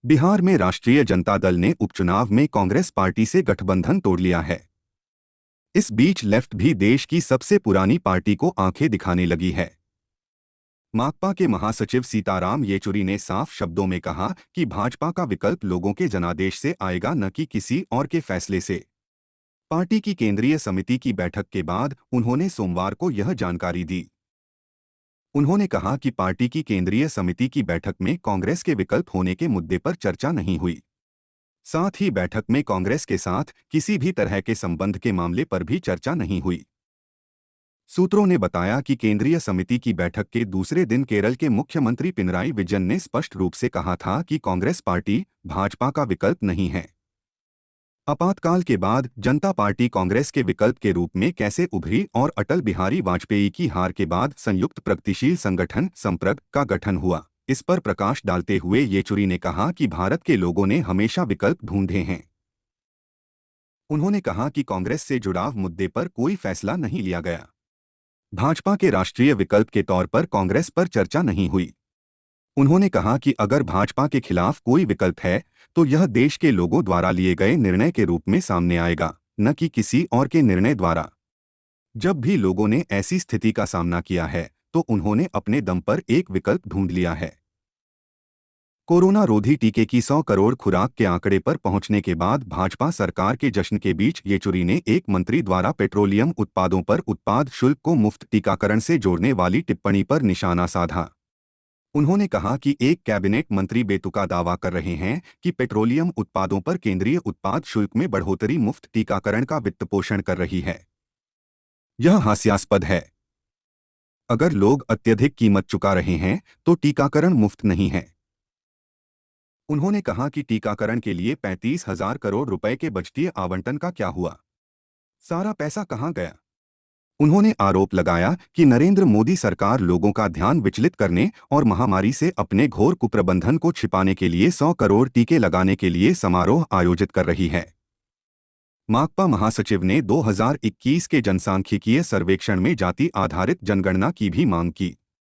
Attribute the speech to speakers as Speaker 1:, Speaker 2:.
Speaker 1: बिहार में राष्ट्रीय जनता दल ने उपचुनाव में कांग्रेस पार्टी से गठबंधन तोड़ लिया है। इस बीच लेफ्ट भी देश की सबसे पुरानी पार्टी को आंखें दिखाने लगी है। माकपा के महासचिव सीताराम येचुरी ने साफ शब्दों में कहा कि भाजपा का विकल्प लोगों के जनादेश से आएगा, न कि किसी और के फैसले से। पार्टी की केंद्रीय समिति की बैठक के बाद उन्होंने सोमवार को यह जानकारी दी। उन्होंने कहा कि पार्टी की केंद्रीय समिति की बैठक में कांग्रेस के विकल्प होने के मुद्दे पर चर्चा नहीं हुई। साथ ही बैठक में कांग्रेस के साथ किसी भी तरह के संबंध के मामले पर भी चर्चा नहीं हुई। सूत्रों ने बताया कि केंद्रीय समिति की बैठक के दूसरे दिन केरल के मुख्यमंत्री पिनराई विजयन ने स्पष्ट रूप से कहा था कि कांग्रेस पार्टी भाजपा का विकल्प नहीं है। आपातकाल के बाद जनता पार्टी कांग्रेस के विकल्प के रूप में कैसे उभरी और अटल बिहारी वाजपेयी की हार के बाद संयुक्त प्रगतिशील संगठन संप्रग का गठन हुआ, इस पर प्रकाश डालते हुए येचुरी ने कहा कि भारत के लोगों ने हमेशा विकल्प ढूंढे हैं। उन्होंने कहा कि कांग्रेस से जुड़ाव मुद्दे पर कोई फैसला नहीं लिया गया। भाजपा के राष्ट्रीय विकल्प के तौर पर कांग्रेस पर चर्चा नहीं हुई। उन्होंने कहा कि अगर भाजपा के खिलाफ कोई विकल्प है तो यह देश के लोगों द्वारा लिए गए निर्णय के रूप में सामने आएगा, न कि किसी और के निर्णय द्वारा। जब भी लोगों ने ऐसी स्थिति का सामना किया है तो उन्होंने अपने दम पर एक विकल्प ढूंढ लिया है। कोरोना रोधी टीके की 100 करोड़ खुराक के आंकड़े पर पहुंचने के बाद भाजपा सरकार के जश्न के बीच येचुरी ने एक मंत्री द्वारा पेट्रोलियम उत्पादों पर उत्पाद शुल्क को मुफ्त टीकाकरण से जोड़ने वाली टिप्पणी पर निशाना साधा। उन्होंने कहा कि एक कैबिनेट मंत्री बेतुका दावा कर रहे हैं कि पेट्रोलियम उत्पादों पर केंद्रीय उत्पाद शुल्क में बढ़ोतरी मुफ्त टीकाकरण का वित्तपोषण कर रही है। यह हास्यास्पद है। अगर लोग अत्यधिक कीमत चुका रहे हैं तो टीकाकरण मुफ्त नहीं है। उन्होंने कहा कि टीकाकरण के लिए 35,000 करोड़ रुपए के बजटीय आवंटन का क्या हुआ? सारा पैसा कहां गया? उन्होंने आरोप लगाया कि नरेंद्र मोदी सरकार लोगों का ध्यान विचलित करने और महामारी से अपने घोर कुप्रबंधन को छिपाने के लिए 100 करोड़ टीके लगाने के लिए समारोह आयोजित कर रही है। माकपा महासचिव ने 2021 के जनसांख्यिकीय सर्वेक्षण में जाति आधारित जनगणना की भी मांग की।